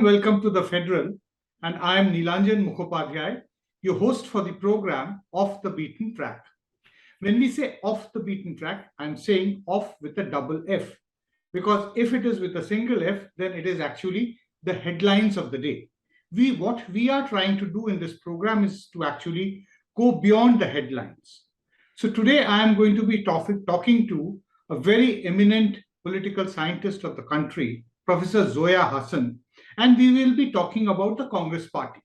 and welcome to the Federal. And I am Nilanjan Mukhopadhyay, your host for the program Off the Beaten Track. When we say off the beaten track, I'm saying off with a double F. Because if it is with a single F, then it is actually the headlines of the day. What we are trying to do in this program is to actually go beyond the headlines. So today I am going to be talking to a very eminent political scientist of the country, Professor Zoya Hasan, and we will be talking about the Congress Party.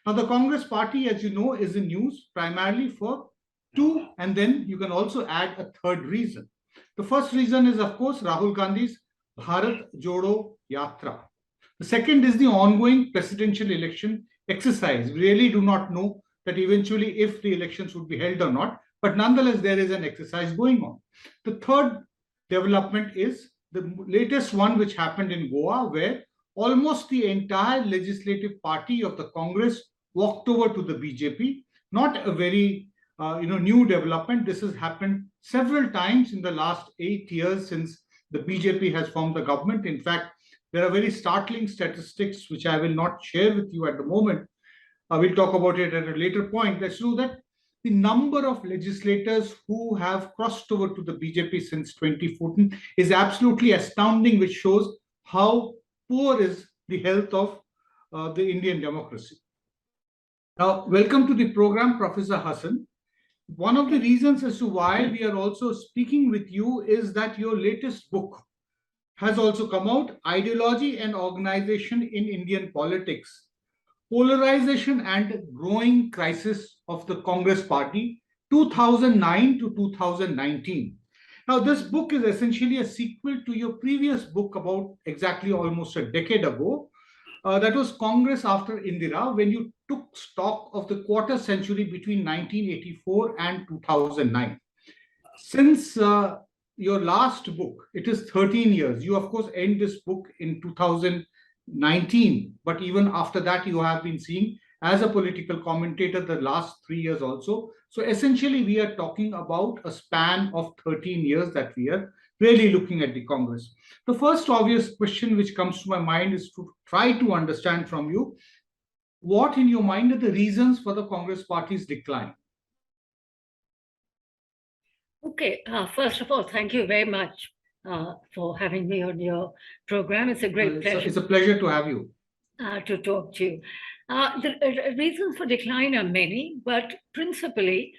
Now, the Congress Party, as you know, is in news primarily for two, and then you can also add a third reason. The first reason is, of course, Rahul Gandhi's Bharat Jodo Yatra. The second is the ongoing presidential election exercise. We really do not know that eventually if the elections would be held or not, but nonetheless, there is an exercise going on. The third development is the latest one which happened in Goa, where almost the entire legislative party of the Congress walked over to the BJP. Not a very new development. This has happened several times in the last 8 years since the BJP has formed the government. In fact, there are very startling statistics which I will not share with you at the moment. We'll talk about it at a later point that show that the number of legislators who have crossed over to the BJP since 2014 is absolutely astounding, which shows how poor is the health of the Indian democracy. Now, welcome to the program, Professor Hasan. One of the reasons as to why we are also speaking with you is that your latest book has also come out, Ideology and Organization in Indian Politics, Polarization and Growing Crisis of the Congress Party, 2009 to 2019. Now, this book is essentially a sequel to your previous book about exactly almost a decade ago. That was Congress After Indira, when you took stock of the quarter century between 1984 and 2009. Since your last book, it is 13 years. You, of course, end this book in 2019, but even after that, you have been seeing as a political commentator the last 3 years also. So essentially, we are talking about a span of 13 years that we are really looking at the Congress. The first obvious question which comes to my mind is to try to understand from you, what in your mind are the reasons for the Congress Party's decline? Okay, first of all, thank you very much for having me on your program. It's a great pleasure. It's a pleasure to have you. To talk to you. The reasons for decline are many, but principally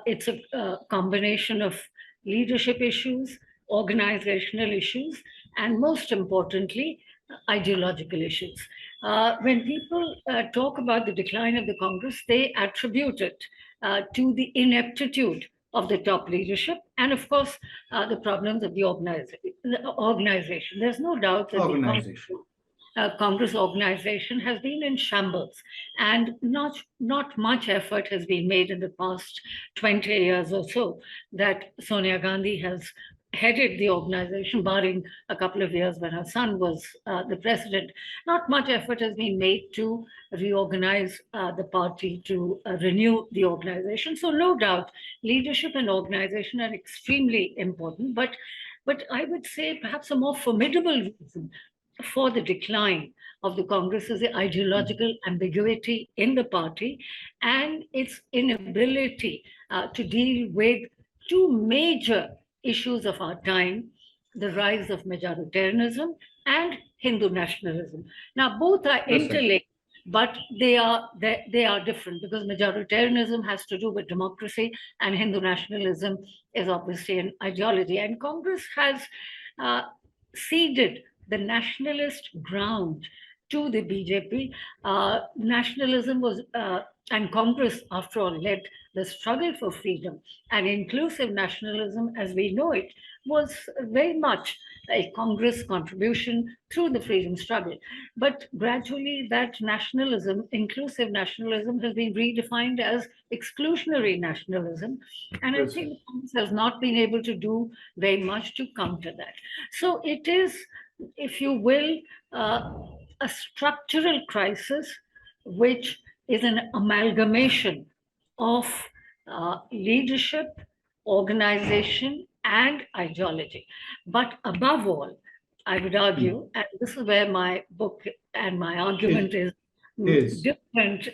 it's a combination of leadership issues, organizational issues, and most importantly, ideological issues. When people talk about the decline of the Congress, they attribute it to the ineptitude of the top leadership, and of course, the problems of the organization. There's no doubt that the Congress organization has been in shambles, and not much effort has been made in the past 20 years or so that Sonia Gandhi has headed the organization, barring a couple of years when her son was the president. Not much effort has been made to reorganize the party, to renew the organization. So no doubt, leadership and organization are extremely important. But I would say perhaps a more formidable reason for the decline of the Congress is the ideological ambiguity in the party and its inability to deal with two major issues of our time, the rise of majoritarianism and Hindu nationalism. Now, both are interlinked, but they are different, because majoritarianism has to do with democracy and Hindu nationalism is obviously an ideology. And Congress has ceded the nationalist ground to the BJP. Nationalism was, and Congress, after all, led the struggle for freedom. And inclusive nationalism, as we know it, was very much a Congress contribution through the freedom struggle. But gradually that nationalism, inclusive nationalism, has been redefined as exclusionary nationalism. And I think Congress has not been able to do very much to counter that. So it is, if you will, a structural crisis, which is an amalgamation of leadership, organization, and ideology. But above all, I would argue, and this is where my book and my argument is Is. different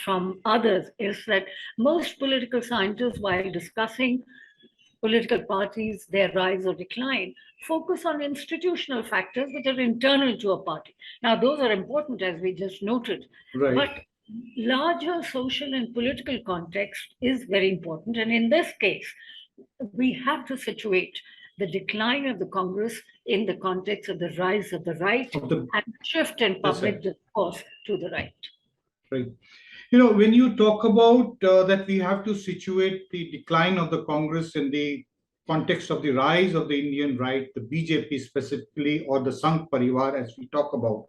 from others, is that most political scientists, while discussing political parties, their rise or decline, focus on institutional factors which are internal to a party. Now, those are important, as we just noted, Right. but larger social and political context is very important. And in this case, we have to situate the decline of the Congress in the context of the rise of the right and shift in public discourse to the right. Right. When you talk about that we have to situate the decline of the Congress in the context of the rise of the Indian right, the BJP specifically, or the Sangh Parivar, as we talk about,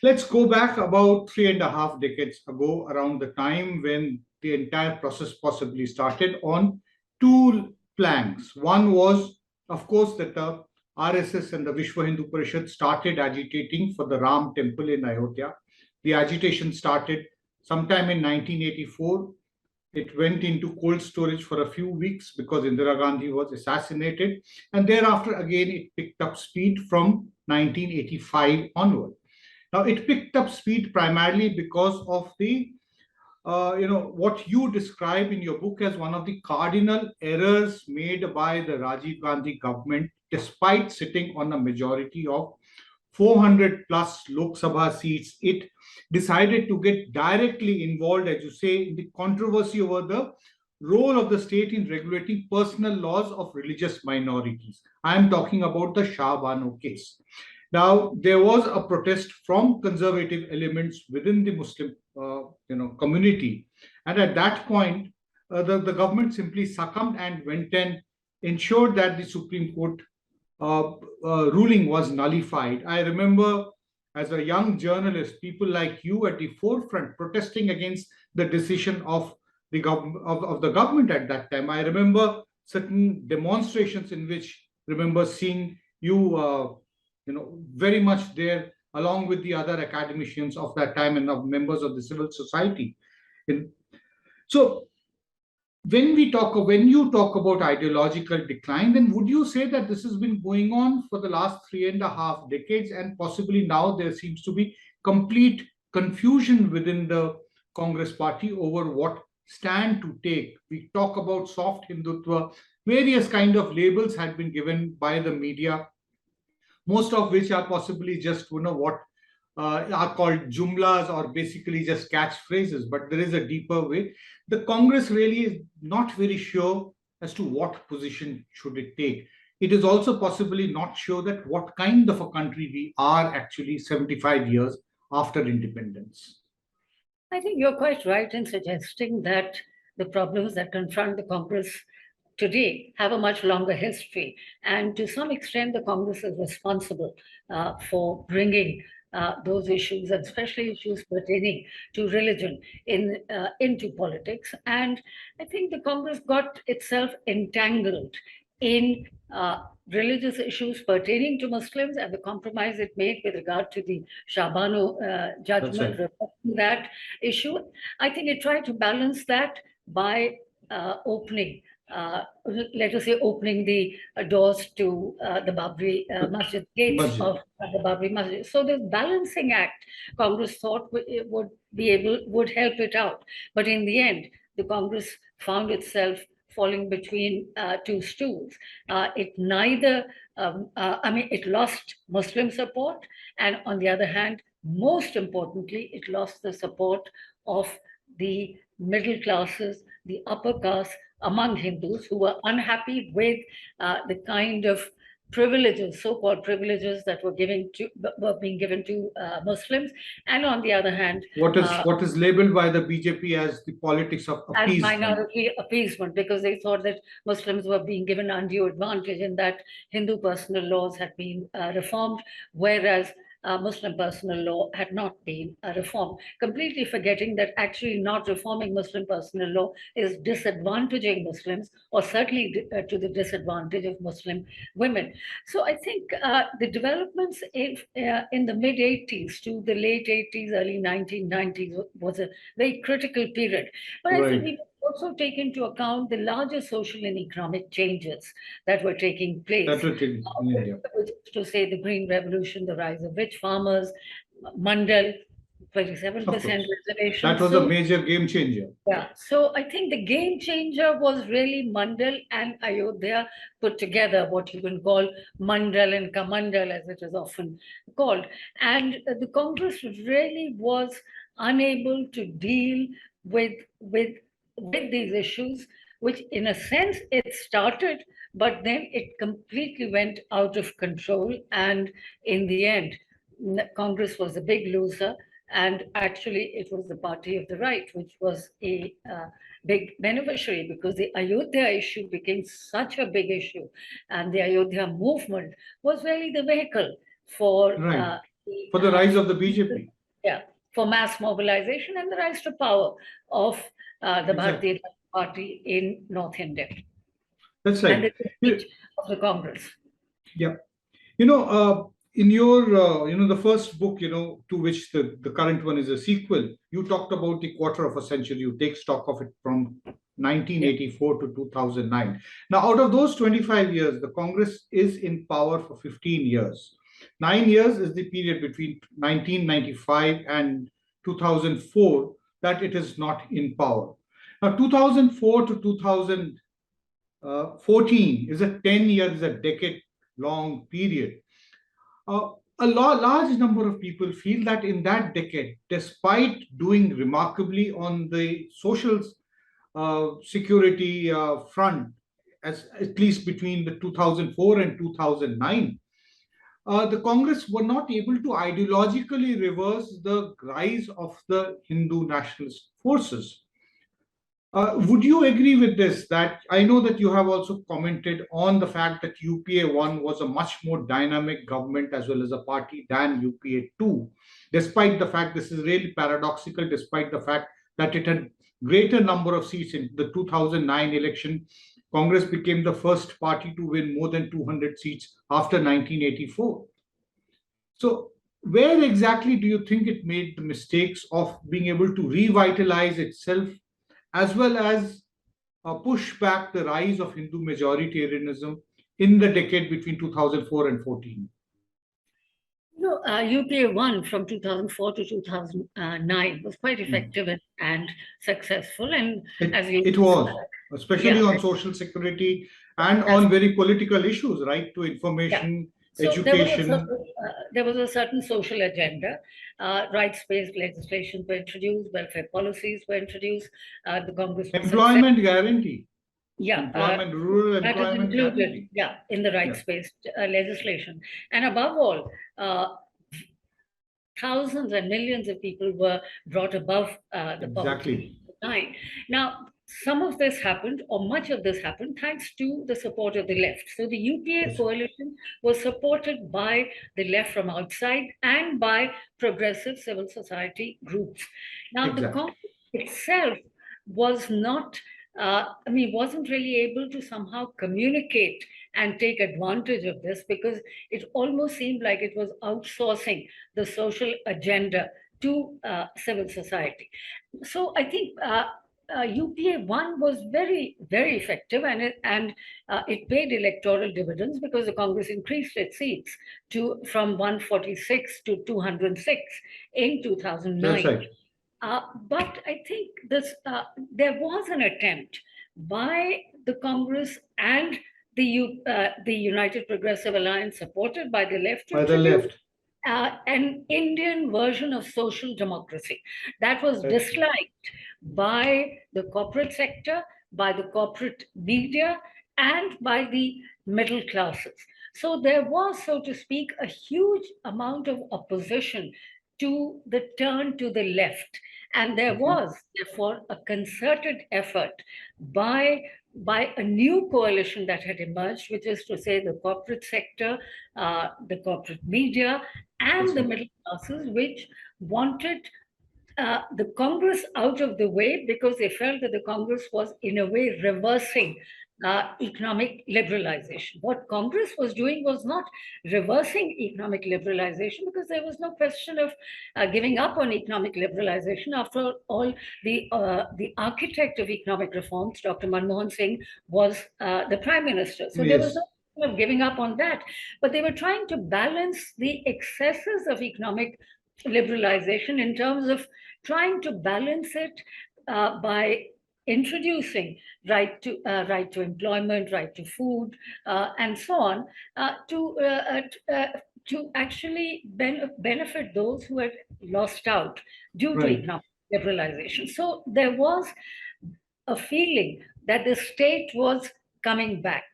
let's go back about 3.5 decades ago, around the time when the entire process possibly started, on two planks. One was, of course, that the RSS and the Vishwa Hindu Parishad started agitating for the Ram temple in Ayodhya. The agitation started sometime in 1984. It went into cold storage for a few weeks because Indira Gandhi was assassinated. And thereafter, again, it picked up speed from 1985 onward. Now, it picked up speed primarily because of the, what you describe in your book as one of the cardinal errors made by the Rajiv Gandhi government, despite sitting on a majority of 400 plus Lok Sabha seats. It decided to get directly involved, as you say, in the controversy over the role of the state in regulating personal laws of religious minorities. I am talking about the Shah Bano case. Now, there was a protest from conservative elements within the Muslim community. And at that point, the government simply succumbed and went and ensured that the Supreme Court ruling was nullified. I remember, as a young journalist, people like you at the forefront protesting against the decision of the government at that time. I remember certain demonstrations in which remember seeing you very much there along with the other academicians of that time and of members of the civil society. So when you talk about ideological decline, then would you say that this has been going on for the last 3.5 decades, and possibly now there seems to be complete confusion within the Congress party over what stand to take? We talk about soft Hindutva, various kind of labels had been given by the media, most of which are possibly just what are called jumlas, or basically just catchphrases, but there is a deeper way. The Congress really is not very sure as to what position should it take. It is also possibly not sure that what kind of a country we are actually 75 years after independence. I think you're quite right in suggesting that the problems that confront the Congress today have a much longer history. And to some extent, the Congress is responsible for bringing those issues, and especially issues pertaining to religion, into politics. And I think the Congress got itself entangled in religious issues pertaining to Muslims and the compromise it made with regard to the Shah Bano judgment, reflecting that issue. I think it tried to balance that by opening the doors to the Babri Masjid, gates of the Babri Masjid. So this balancing act, Congress thought would help it out. But in the end, the Congress found itself falling between two stools. It lost Muslim support, and on the other hand, most importantly, it lost the support of the middle classes, the upper caste among Hindus, who were unhappy with the kind of privileges, so-called privileges, that were being given to Muslims, and on the other hand, what is labeled by the BJP as the politics of appeasement, as minority appeasement, because they thought that Muslims were being given undue advantage in that Hindu personal laws had been reformed, whereas Muslim personal law had not been reformed, completely forgetting that actually not reforming Muslim personal law is disadvantaging Muslims, or certainly to the disadvantage of Muslim women. So I think the developments in the mid-80s to the late 80s, early 1990s was a very critical period. But I think we also take into account the larger social and economic changes that were taking place. That was in India. Which is to say, the Green Revolution, the rise of rich farmers, Mandal, 27% reservation. That was a major game changer. Yeah, so I think the game changer was really Mandal and Ayodhya put together, what you can call Mandal and Kamandal, as it is often called. And the Congress really was unable to deal with these issues, which in a sense it started, but then it completely went out of control. And in the end, Congress was a big loser. And actually, it was the party of the right, which was a big beneficiary, because the Ayodhya issue became such a big issue. And the Ayodhya movement was really the vehicle for, for the rise of the BJP. Yeah, for mass mobilization and the rise to power of the Bharatiya Janata Party in North India. That's right. And the defeat of the Congress. Yeah. In your, the first book, to which the current one is a sequel, you talked about the quarter of a century. You take stock of it from 1984 to 2009. Now, out of those 25 years, the Congress is in power for 15 years. 9 years is the period between 1995 and 2004 that it is not in power. Now, 2004 to 2014 is a 10 years, a decade-long period. A large number of people feel that in that decade, despite doing remarkably on the social security front, at least between the 2004 and 2009, the Congress were not able to ideologically reverse the rise of the Hindu nationalist forces. Would you agree with this? That I know that you have also commented on the fact that UPA-1 was a much more dynamic government as well as a party than UPA-2, despite the fact, this is really paradoxical, despite the fact that it had greater number of seats in the 2009 election. Congress became the first party to win more than 200 seats after 1984. So where exactly do you think it made the mistakes of being able to revitalize itself, as well as push back the rise of Hindu majoritarianism in the decade between 2004 and 14? UPA-1 from 2004 to 2009 was quite effective and successful. And it was, especially on social security and on very political issues, right to information, education. There was a certain social agenda. Rights-based legislation were introduced, welfare policies were introduced. The Congress employment guarantee. Employment, rural employment guarantee. In the rights-based legislation. And above all, thousands and millions of people were brought above the poverty line. Now, some of this happened, or much of this happened, thanks to the support of the left. So the UPA coalition was supported by the left from outside and by progressive civil society groups. Now, the Congress itself was not, wasn't really able to somehow communicate and take advantage of this, because it almost seemed like it was outsourcing the social agenda to civil society. So I think UPA-1 was very, very effective, and it paid electoral dividends, because the Congress increased its seats from 146 to 206 in 2009. That's right. But I think there was an attempt by the Congress and the United Progressive Alliance, supported by the left, an Indian version of social democracy that was disliked by the corporate sector, by the corporate media, and by the middle classes. So there was, so to speak, a huge amount of opposition to the turn to the left. And there was, therefore, a concerted effort by a new coalition that had emerged, which is to say the corporate sector, the corporate media, and the middle classes, which wanted the Congress out of the way, because they felt that the Congress was, in a way, reversing economic liberalization. What Congress was doing was not reversing economic liberalization, because there was no question of giving up on economic liberalization. After all, the architect of economic reforms, Dr. Manmohan Singh, was the prime minister. So there was Yes. no question of giving up on that. But they were trying to balance the excesses of economic liberalization in terms of trying to balance it by introducing right to employment, right to food, and so on, to actually benefit those who had lost out due to Right. economic liberalization. So there was a feeling that the state was coming back,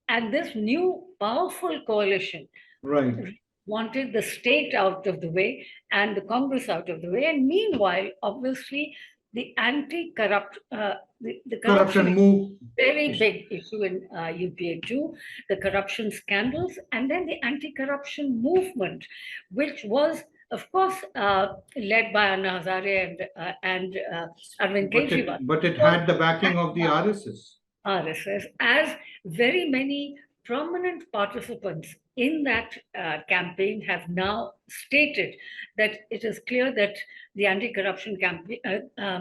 and this new powerful coalition Right. wanted the state out of the way and the Congress out of the way. And meanwhile, obviously, the the corruption Corruption move. very big issue in UPA too, the corruption scandals, and then the anti-corruption movement, which was, of course, led by Anna Hazare and Arvind Kejriwal. But it had the backing of the RSS. RSS, as very many prominent participants in that campaign have now stated that it is clear that the anti-corruption campaign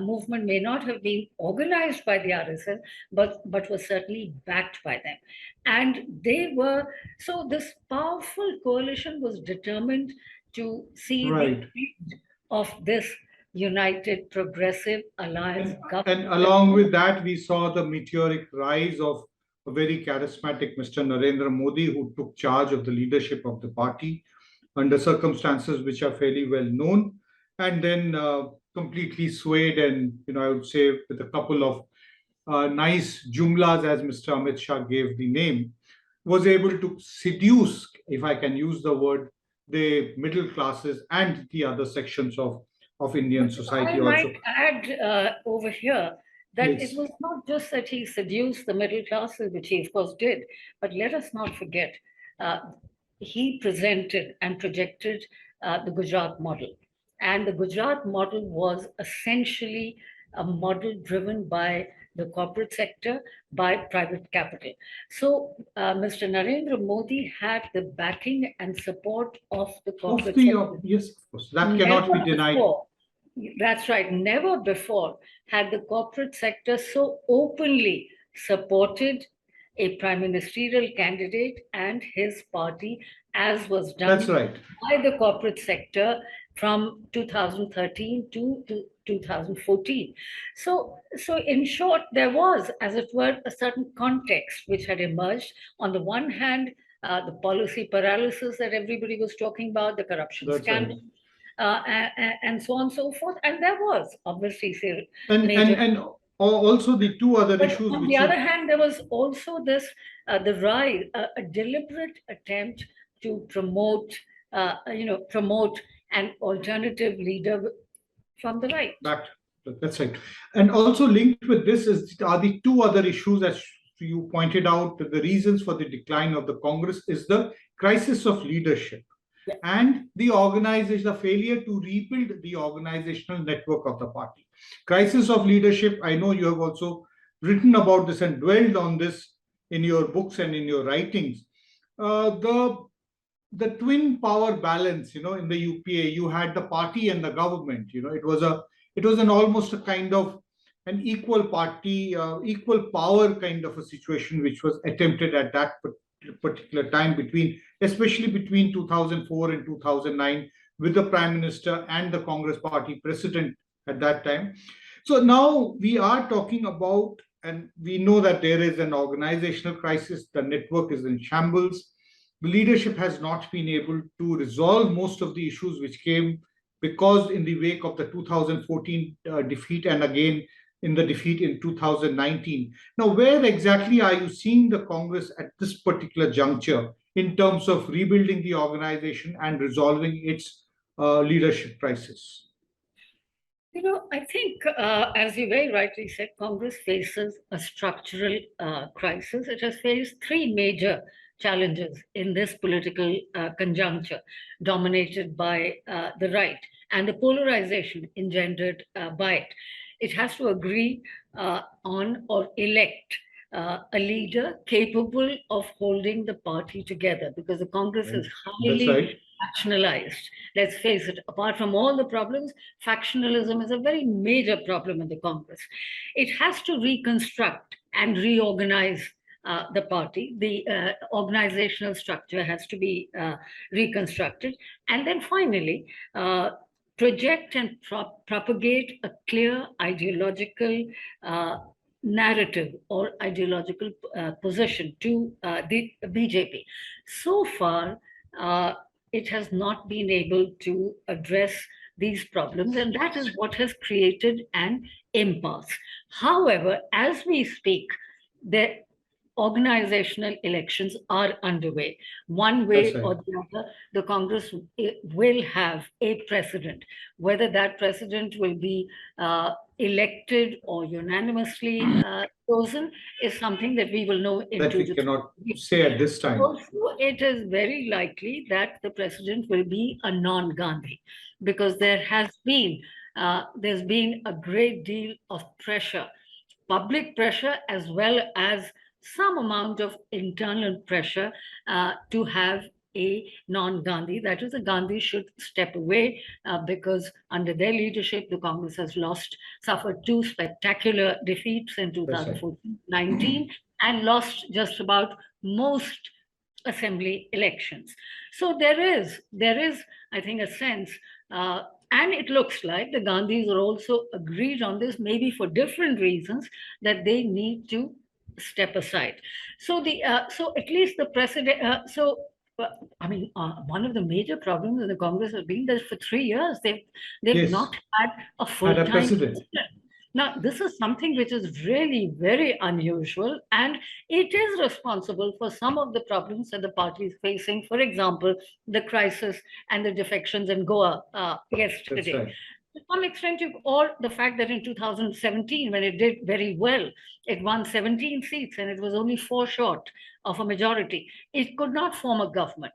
movement may not have been organized by the RSS, but was certainly backed by them. And they were, so this powerful coalition was determined to see Right. the end of this united progressive alliance government. And along with that, we saw the meteoric rise of a very charismatic Mr. Narendra Modi, who took charge of the leadership of the party under circumstances which are fairly well known, and then completely swayed, and I would say with a couple of nice jumlas, as Mr. Amit Shah gave the name, was able to seduce, if I can use the word, the middle classes and the other sections of Indian society I also. might add over here that Yes. it was not just that he seduced the middle classes, which he of course did, but let us not forget, he presented and projected the Gujarat model. And the Gujarat model was essentially a model driven by the corporate sector, by private capital. So Mr. Narendra Modi had the backing and support of the corporate sector. Yes, of course, that cannot be denied. That's right. Never before had the corporate sector so openly supported a prime ministerial candidate and his party, as was done That's right. by the corporate sector from 2013 to 2014. So in short, there was, as it were, a certain context which had emerged. On the one hand, the policy paralysis that everybody was talking about, the corruption That's scandal. right. And so on and so forth. And there was obviously and also the two other but issues. on the other hand, there was also this the rise, a deliberate attempt to promote an alternative leader from the right. That's right. And also linked with this are the two other issues, as you pointed out. The reasons for the decline of the Congress is the crisis of leadership. Yeah. And the failure to rebuild the organizational network of the party. Crisis of leadership, I know you have also written about this and dwelled on this in your books and in your writings. The twin power balance, in the UPA, you had the party and the government. It was an almost a kind of an equal party, equal power kind of a situation, which was attempted at that particular time, especially between 2004 and 2009, with the Prime Minister and the Congress Party president at that time. So now we are talking about, and we know that there is an organizational crisis, the network is in shambles. The leadership has not been able to resolve most of the issues which came because in the wake of the 2014 defeat, and again in the defeat in 2019. Now, where exactly are you seeing the Congress at this particular juncture in terms of rebuilding the organization and resolving its leadership crisis? I think, as you very rightly said, Congress faces a structural crisis. It has faced three major challenges in this political conjuncture, dominated by the right and the polarization engendered by it. It has to agree on or elect a leader capable of holding the party together, because the Congress is That's highly right. factionalized. Let's face it, apart from all the problems, factionalism is a very major problem in the Congress. It has to reconstruct and reorganize the party. The organizational structure has to be reconstructed. And then finally, project and propagate a clear ideological narrative or ideological position to the BJP. So far, it has not been able to address these problems, and that is what has created an impasse. However, as we speak, the organizational elections are underway. One way That's or right. the other, the Congress will have a president. Whether that president will be elected or unanimously chosen is something that we will know in That 2 we to 3 cannot years. say at this time. Also, it is very likely that the president will be a non-Gandhi, because there's been a great deal of pressure, public pressure, as well as some amount of internal pressure to have a non-Gandhi. That is, the Gandhi should step away because under their leadership, the Congress has suffered two spectacular defeats in That's right. 2014-19 and lost just about most assembly elections. So there is, I think, a sense, and it looks like the Gandhis are also agreed on this, maybe for different reasons, that they need to step aside. So so at least the president. One of the major problems in the Congress has been that for 3 years they've Yes. not had a Had a full-time president. president. Now, this is something which is really very unusual, and it is responsible for some of the problems that the party is facing. For example, the crisis and the defections in Goa That's yesterday. right. To some extent, or the fact that in 2017, when it did very well, it won 17 seats and it was only 4 short of a majority. It could not form a government.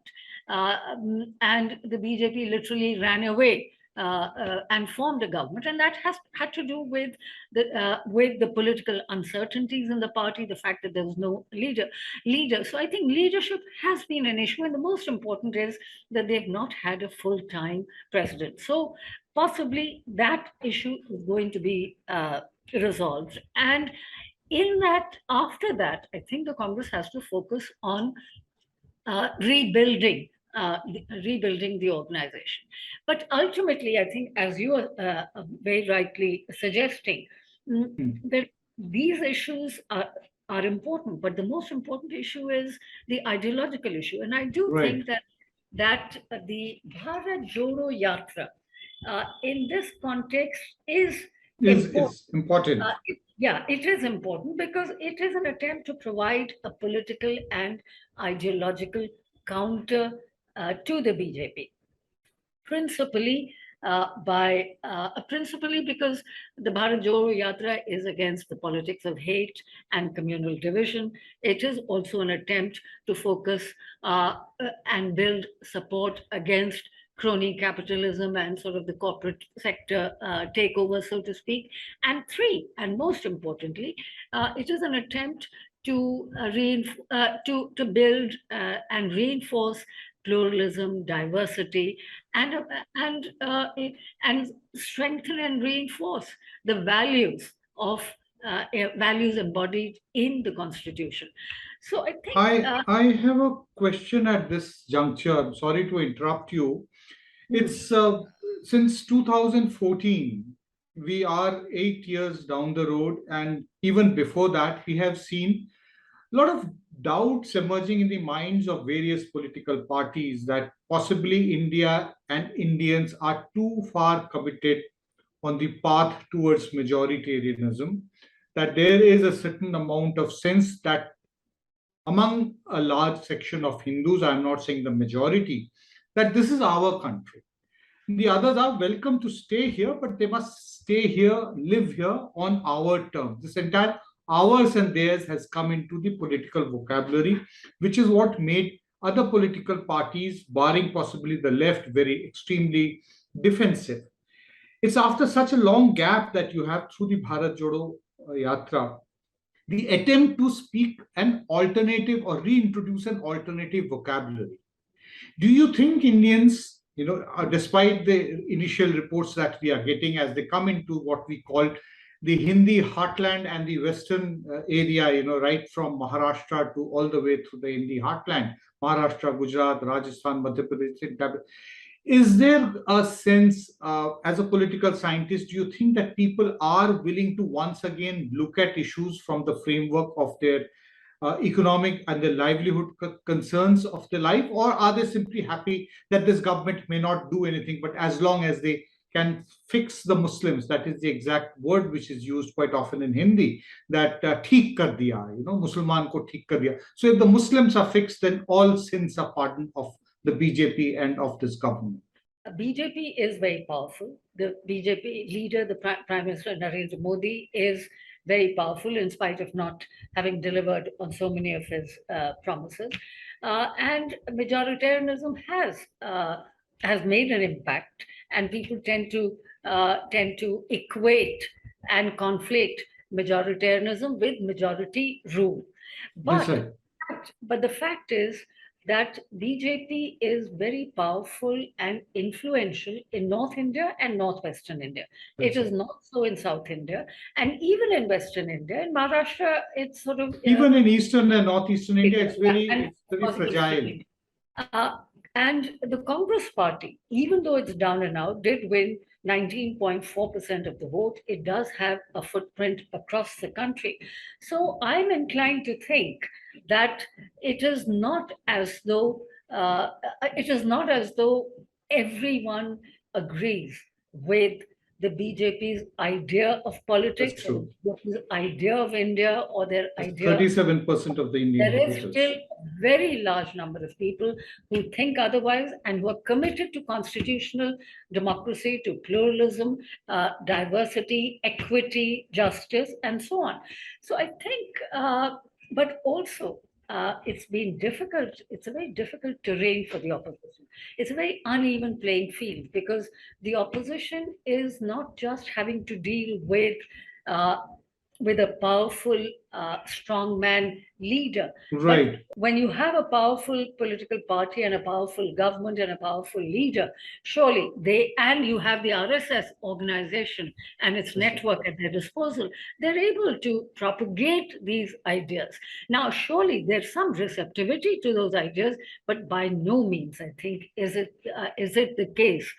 And the BJP literally ran away and formed a government, and that has had to do with the political uncertainties in the party, the fact that there was no leader. So I think leadership has been an issue, and the most important is that they've not had a full-time president. So possibly that issue is going to be resolved, and in that, after that, I think the Congress has to focus on rebuilding the organization. But ultimately, I think, as you are very rightly suggesting, that these issues are important, but the most important issue is the ideological issue. And I do Right. think that the Bharat Jodo Yatra in this context is important. Is important. It is important because it is an attempt to provide a political and ideological counter to the BJP, principally principally because the Bharat Jodo Yatra is against the politics of hate and communal division. It is also an attempt to focus and build support against crony capitalism and sort of the corporate sector takeover, so to speak. And three, and most importantly, it is an attempt to to build and reinforce pluralism, diversity, and strengthen and reinforce the values embodied in the Constitution. So I think I have a question at this juncture. I'm sorry to interrupt you. It's since 2014, we are 8 years down the road, and even before that, we have seen a lot of doubts emerging in the minds of various political parties that possibly India and Indians are too far committed on the path towards majoritarianism, that there is a certain amount of sense that among a large section of Hindus, I'm not saying the majority, that this is our country. The others are welcome to stay here, but they must stay here, live here on our terms. This entire ours and theirs has come into the political vocabulary, which is what made other political parties, barring possibly the left, very extremely defensive. It's after such a long gap that you have through the Bharat Jodo Yatra the attempt to speak an alternative or reintroduce an alternative vocabulary. Do you think Indians, despite the initial reports that we are getting as they come into what we call the Hindi heartland and the western area, right from Maharashtra to all the way through the Hindi heartland, Maharashtra, Gujarat, Rajasthan, Madhya Pradesh, is there a sense, as a political scientist, do you think that people are willing to once again look at issues from the framework of their economic and the livelihood concerns of their life, or are they simply happy that this government may not do anything, but as long as they can fix the Muslims, that is the exact word which is used quite often in Hindi, that theek kar diya, Musliman ko theek kar diya. So if the Muslims are fixed, then all sins are pardoned of the BJP and of this government. BJP is very powerful. The BJP leader, the Prime Minister Narendra Modi, is very powerful in spite of not having delivered on so many of his promises. And majoritarianism has made an impact, and people tend to equate and conflate majoritarianism with majority rule. But the fact is that BJP is very powerful and influential in North India and Northwestern India. It is not so in South India, and even in Western India. In Maharashtra, it's sort of... even in Eastern and Northeastern India, it's very fragile. And the Congress party, even though it's down and out, did win 19.4% of the vote. It does have a footprint across the country. So I'm inclined to think that it is not as though everyone agrees with the BJP's idea of politics, or the idea of India, or their idea. 37% of the Indian There is still a very large number of people who think otherwise and who are committed to constitutional democracy, to pluralism, diversity, equity, justice, and so on. So I think, but also, it's been difficult. It's a very difficult terrain for the opposition. It's a very uneven playing field because the opposition is not just having to deal with a powerful strongman leader. Right. But when you have a powerful political party and a powerful government and a powerful leader, surely and you have the RSS organization and its network at their disposal, they're able to propagate these ideas. Now, surely there's some receptivity to those ideas, but by no means, I think, is it the case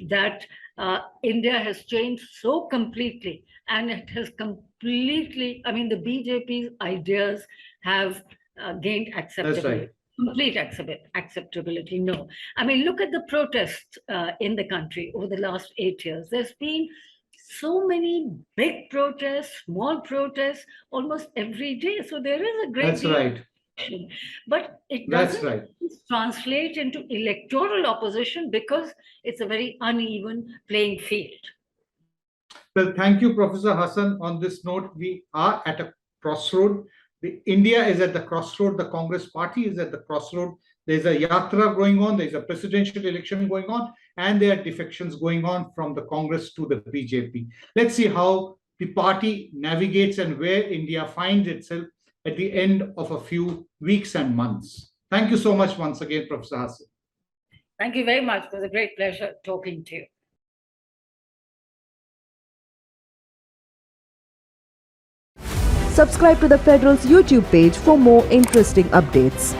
that India has changed so completely, and it has completely, I mean, the BJP's ideas have gained acceptability. That's right. Complete acceptability, no. I mean, look at the protests in the country over the last 8 years. There's been so many big protests, small protests, almost every day. So there is a great deal. Right. But it doesn't translate into electoral opposition because it's a very uneven playing field. Well, thank you, Professor Hasan. On this note, we are at a crossroad. India is at the crossroad. The Congress party is at the crossroad. There's a yatra going on. There's a presidential election going on. And there are defections going on from the Congress to the BJP. Let's see how the party navigates and where India finds itself at the end of a few weeks and months. Thank you so much once again, Professor Hasan. Thank you very much. It was a great pleasure talking to you. Subscribe to the Federal's YouTube page for more interesting updates.